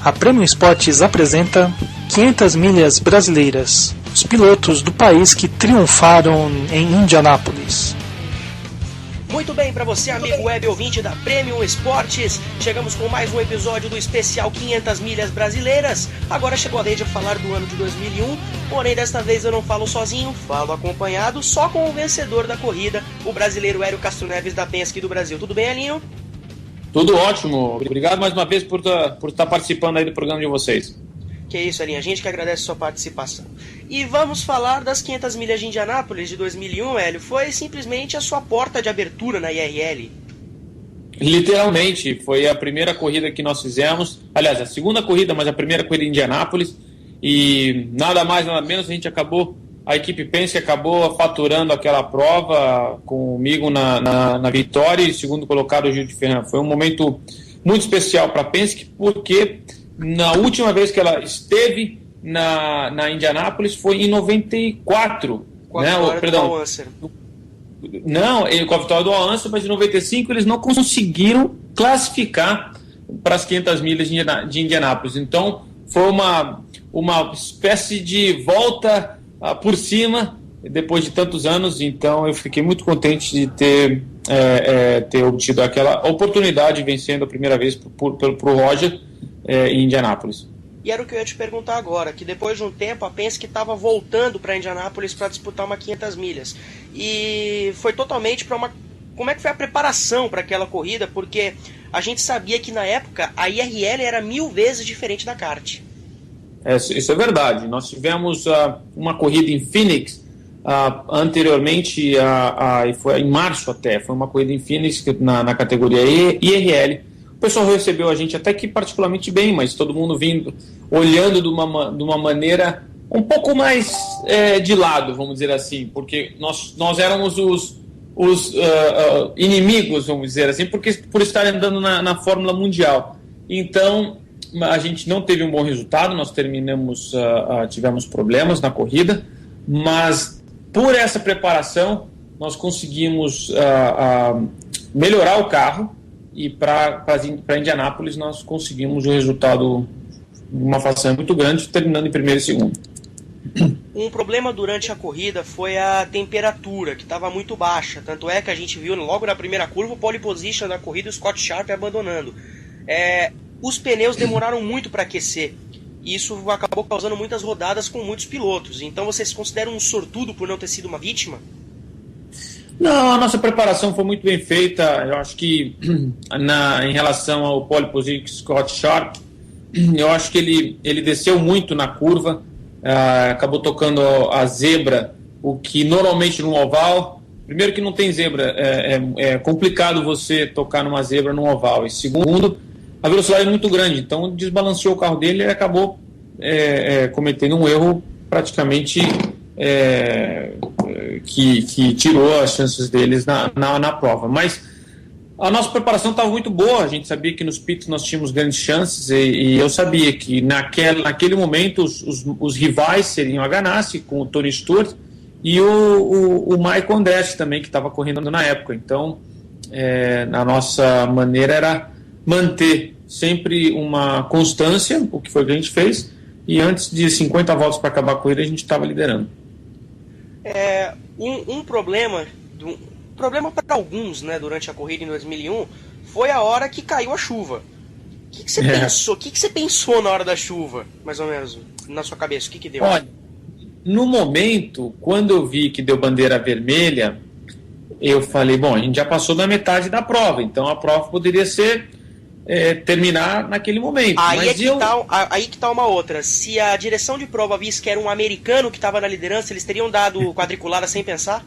A Premium Esportes apresenta 500 milhas brasileiras, os pilotos do país que triunfaram em Indianápolis. Muito bem, para você, amigo web ouvinte da Premium Esportes, chegamos com mais um episódio do especial 500 milhas brasileiras. Agora chegou a vez de falar do ano de 2001, porém desta vez eu não falo sozinho, falo acompanhado só com o vencedor da corrida, o brasileiro Hélio Castro Neves da Penske do Brasil. Tudo bem, Elinho? Tudo ótimo. Obrigado mais uma vez por estar participando aí do programa de vocês. Que isso, Elinho. A gente que agradece a sua participação. E vamos falar das 500 milhas de Indianápolis de 2001, Hélio. Foi simplesmente a sua porta de abertura na IRL. Literalmente. Foi a primeira corrida que nós fizemos. Aliás, a segunda corrida, mas a primeira corrida em Indianápolis. E nada mais, nada menos, a equipe Penske acabou faturando aquela prova comigo na vitória e segundo colocado o Gil de Ferran. Foi um momento muito especial para a Penske, porque na última vez que ela esteve na Indianápolis foi em 94. Com a vitória do Al Unser. Não, com a vitória do Al Unser, mas em 95 eles não conseguiram classificar para as 500 milhas de Indianápolis. Então foi uma espécie de volta por cima depois de tantos anos. Então eu fiquei muito contente de ter obtido aquela oportunidade vencendo a primeira vez para o Roger em Indianápolis. E era o que eu ia te perguntar agora, que depois de um tempo a Penske estava voltando para Indianápolis para disputar uma 500 milhas. E foi totalmente para uma... Como é que foi a preparação para aquela corrida? Porque a gente sabia que na época a IRL era 1000 vezes diferente da kart. Isso é verdade. Nós tivemos uma corrida em Phoenix anteriormente, e foi em março até. Foi uma corrida em Phoenix na categoria IRL. O pessoal recebeu a gente até que particularmente bem, mas todo mundo olhando de uma maneira um pouco mais de lado, vamos dizer assim, porque nós éramos os inimigos, vamos dizer assim, por estar andando na Fórmula Mundial. Então a gente não teve um bom resultado, nós tivemos problemas na corrida, mas por essa preparação nós conseguimos melhorar o carro. E para Indianápolis nós conseguimos um resultado de uma façanha muito grande, terminando em primeiro e segundo. Um problema durante a corrida foi a temperatura, que estava muito baixa. Tanto é que a gente viu logo na primeira curva o pole position da corrida, o Scott Sharp abandonando. Os pneus demoraram muito para aquecer. E isso acabou causando muitas rodadas com muitos pilotos. Então vocês se consideram um sortudo por não ter sido uma vítima? Não, a nossa preparação foi muito bem feita. Eu acho que em relação ao pole position Scott Sharp, eu acho que ele desceu muito na curva, acabou tocando a zebra, o que normalmente no oval, primeiro que não tem zebra, é complicado você tocar numa zebra no oval, e segundo, a velocidade é muito grande, então desbalanceou o carro dele e ele acabou cometendo um erro praticamente que tirou as chances deles na prova. Mas a nossa preparação estava muito boa, a gente sabia que nos pits nós tínhamos grandes chances e eu sabia que naquele momento os rivais seriam a Ganassi com o Tony Stewart e o Michael Andretti também, que estava correndo na época. Então a nossa maneira era manter sempre uma constância, o que foi que a gente fez, e antes de 50 voltas para acabar a corrida a gente estava liderando. Um problema para alguns, né, durante a corrida em 2001 foi a hora que caiu a chuva. O que você pensou? O que você pensou na hora da chuva, mais ou menos, na sua cabeça? O que deu? Olha, no momento, quando eu vi que deu bandeira vermelha, eu falei, bom, a gente já passou da metade da prova, então a prova poderia terminar naquele momento. Aí que tá uma outra. Se a direção de prova visse que era um americano que estava na liderança, eles teriam dado quadriculada sem pensar?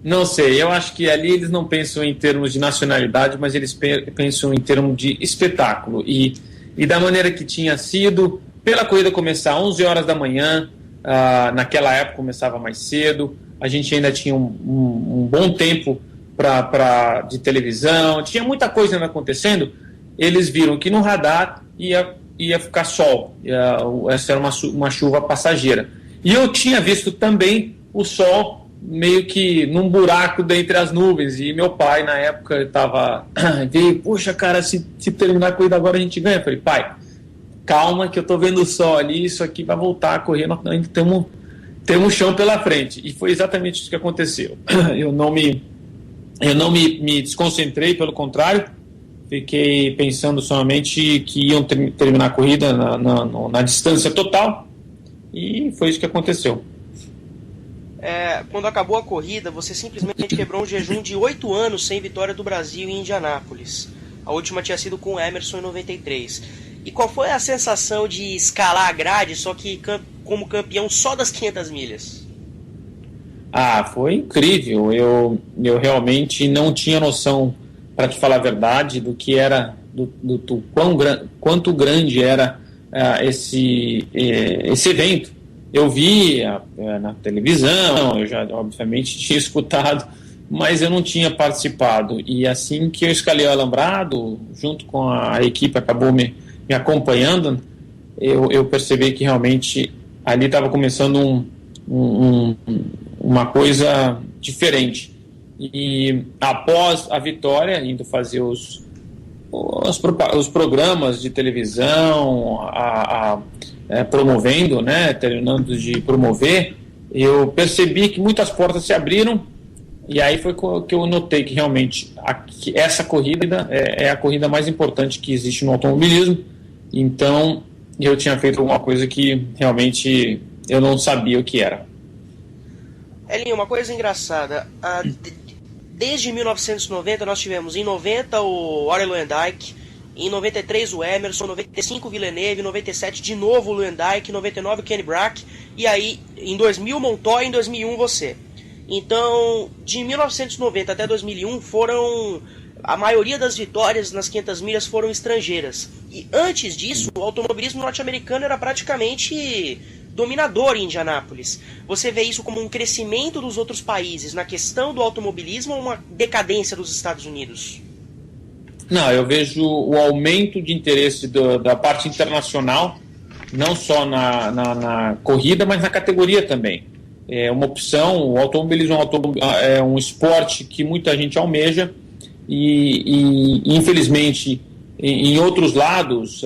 Não sei, eu acho que ali eles não pensam em termos de nacionalidade, mas eles pensam em termos de espetáculo. E da maneira que tinha sido, pela corrida começar às 11 horas da manhã, naquela época começava mais cedo, a gente ainda tinha um bom tempo de televisão, tinha muita coisa acontecendo. Eles viram que no radar ia ficar sol, essa era uma chuva passageira. E eu tinha visto também o sol meio que num buraco dentre as nuvens, e meu pai na época estava, puxa cara, se terminar a corrida agora a gente ganha. Eu falei, pai, calma que eu tô vendo o sol ali, isso aqui vai voltar a correr, nós ainda temos chão pela frente. E foi exatamente isso que aconteceu. Eu não me desconcentrei, pelo contrário, fiquei pensando somente que iam terminar a corrida na distância total, e foi isso que aconteceu. Quando acabou a corrida, você simplesmente quebrou um jejum de 8 anos sem vitória do Brasil em Indianápolis. A última tinha sido com o Emerson em 93. E qual foi a sensação de escalar a grade, só que como campeão só das 500 milhas? Foi incrível. Eu realmente não tinha noção, para te falar a verdade, do que era, do quanto grande era esse evento. Eu vi na televisão, eu já obviamente tinha escutado, mas eu não tinha participado. E assim que eu escalei o alambrado, junto com a equipe, acabou me acompanhando, eu percebi que realmente ali estava começando uma coisa diferente. E após a vitória, indo fazer os programas de televisão, promovendo, né, terminando de promover, eu percebi que muitas portas se abriram, e aí foi que eu notei que realmente essa corrida é a corrida mais importante que existe no automobilismo. Então eu tinha feito alguma coisa que realmente eu não sabia o que era. Elinho, uma coisa engraçada, desde 1990 nós tivemos em 90 o Aurel Luyendyk, em 93 o Emerson, 95 o Villeneuve, 97 de novo o Luyendyk, 99 o Kenny Brack, e aí em 2000 Montoya, em 2001 você. Então, de 1990 até 2001 a maioria das vitórias nas 500 milhas foram estrangeiras. E antes disso, o automobilismo norte-americano era praticamente dominador em Indianápolis. Você vê isso como um crescimento dos outros países na questão do automobilismo ou uma decadência dos Estados Unidos? Não, eu vejo o aumento de interesse da parte internacional, não só na corrida, mas na categoria também. É uma opção, o automobilismo é um esporte que muita gente almeja e infelizmente, em outros lados,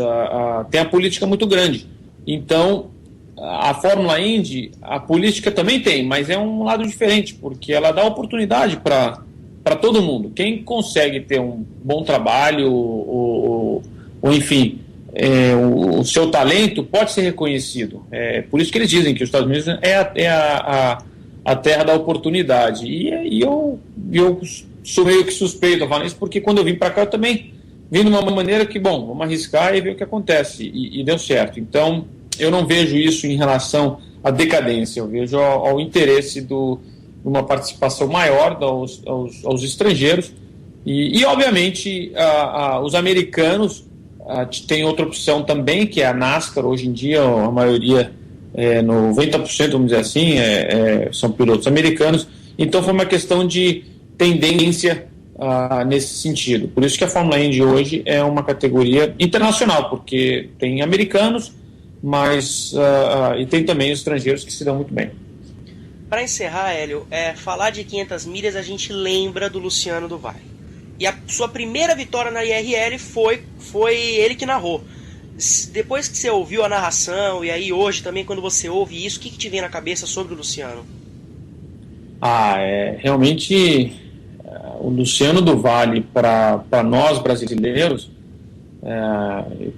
tem a política muito grande. Então, a Fórmula Indy, a política também tem, mas é um lado diferente, porque ela dá oportunidade para todo mundo. Quem consegue ter um bom trabalho, ou enfim, o seu talento pode ser reconhecido. Por isso que eles dizem que os Estados Unidos é a terra da oportunidade. E eu sou meio que suspeito a falar isso, porque quando eu vim para cá eu também vim de uma maneira que, bom, vamos arriscar e ver o que acontece. E deu certo. Então, eu não vejo isso em relação à decadência, eu vejo ao interesse de uma participação maior aos estrangeiros. E obviamente, os americanos têm outra opção também, que é a NASCAR. Hoje em dia, a maioria, 90%, vamos dizer assim, são pilotos americanos. Então, foi uma questão de tendência nesse sentido. Por isso que a Fórmula Indy hoje é uma categoria internacional, porque tem americanos, mas e tem também os estrangeiros que se dão muito bem. Para encerrar, Hélio, falar de 500 milhas, a gente lembra do Luciano do Vale. E a sua primeira vitória na IRL foi ele que narrou. Depois que você ouviu a narração, e aí hoje também quando você ouve isso, o que te vem na cabeça sobre o Luciano? Realmente, o Luciano do Vale, para nós brasileiros,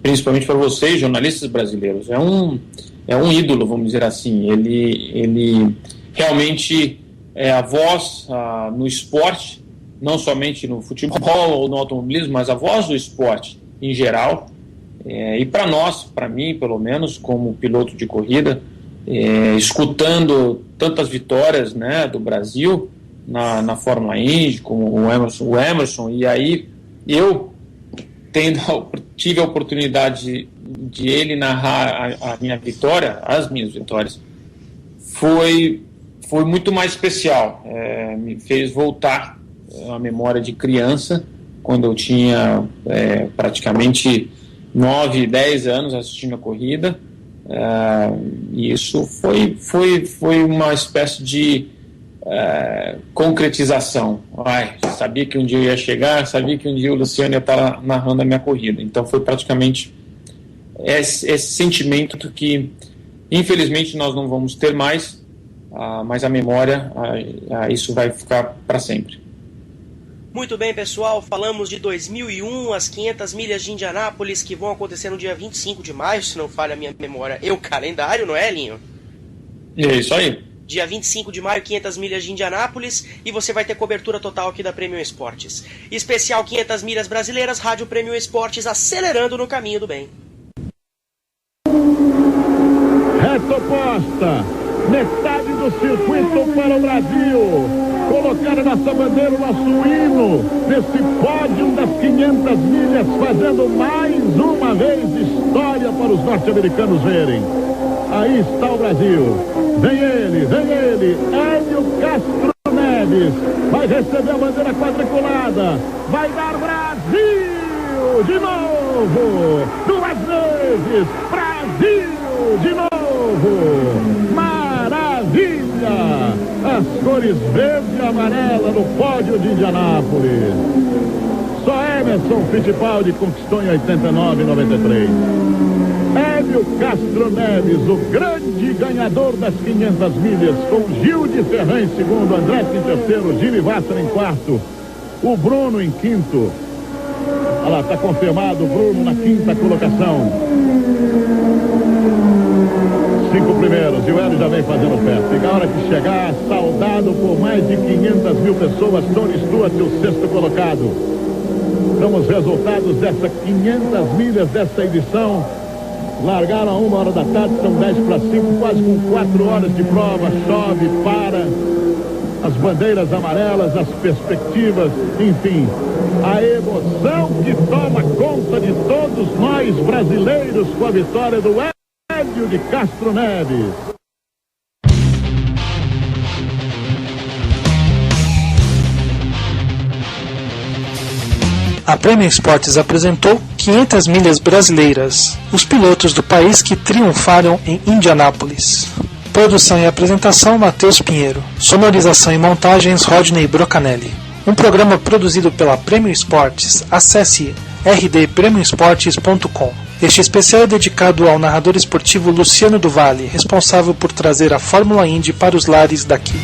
principalmente para vocês, jornalistas brasileiros, é um ídolo, vamos dizer assim. Ele realmente é a voz no esporte, não somente no futebol ou no automobilismo, mas a voz do esporte em geral. E para nós, para mim pelo menos, como piloto de corrida, escutando tantas vitórias, né, do Brasil na Fórmula Indy, como o Emerson, e aí eu tive a oportunidade de ele narrar a minha vitória, as minhas vitórias, foi muito mais especial. Me fez voltar a memória de criança, quando eu tinha praticamente 9, 10 anos assistindo a corrida. E isso foi uma espécie de concretização. Sabia que um dia eu ia chegar, sabia que um dia o Luciano ia estar narrando a minha corrida. Então foi praticamente esse sentimento que, infelizmente, nós não vamos ter mais, mas a memória, isso vai ficar para sempre. Muito bem, pessoal, falamos de 2001, as 500 milhas de Indianápolis, que vão acontecer no dia 25 de maio, se não falha a minha memória e o calendário, não é, Linho? É isso aí. Dia 25 de maio, 500 milhas de Indianápolis, e você vai ter cobertura total aqui da Premium Esportes. Especial 500 milhas brasileiras, Rádio Premium Esportes, acelerando no caminho do bem. Reta oposta, metade do circuito para o Brasil. Colocar a nossa bandeira, o nosso hino, nesse pódio das 500 milhas, fazendo mais uma vez história para os norte-americanos verem. Aí está o Brasil. Vem ele, Hélio Castro Neves. Vai receber a bandeira quadriculada. Vai dar Brasil de novo. 2 vezes. Brasil de novo. Maravilha! As cores verde e amarela no pódio de Indianápolis. Só Emerson Fittipaldi conquistou em 89 e 93. Hélio Castro Neves, o grande ganhador das 500 milhas, com Gil de Ferran em segundo, Andretti em terceiro, Gil Vassar em quarto, o Bruno em quinto. Olha lá, está confirmado o Bruno na quinta colocação. 5 primeiros, e o Hélio já vem fazendo festa. E na hora que chegar, saudado por mais de 500 mil pessoas, Tony Stewart, o sexto colocado. São os resultados dessas 500 milhas dessa edição. Largaram a 1 hora da tarde, são 10 para 5, quase com 4 horas de prova. Chove, para, as bandeiras amarelas, as perspectivas, enfim, a emoção que toma conta de todos nós brasileiros com a vitória do Hélio de Castro Neves. A Premium Esportes apresentou 500 milhas brasileiras, os pilotos do país que triunfaram em Indianápolis. Produção e apresentação, Matheus Pinheiro. Sonorização e montagens, Rodney Brocanelli. Um programa produzido pela Premium Esportes. Acesse rdpremioesportes.com. Este especial é dedicado ao narrador esportivo Luciano do Vale, responsável por trazer a Fórmula Indy para os lares daqui.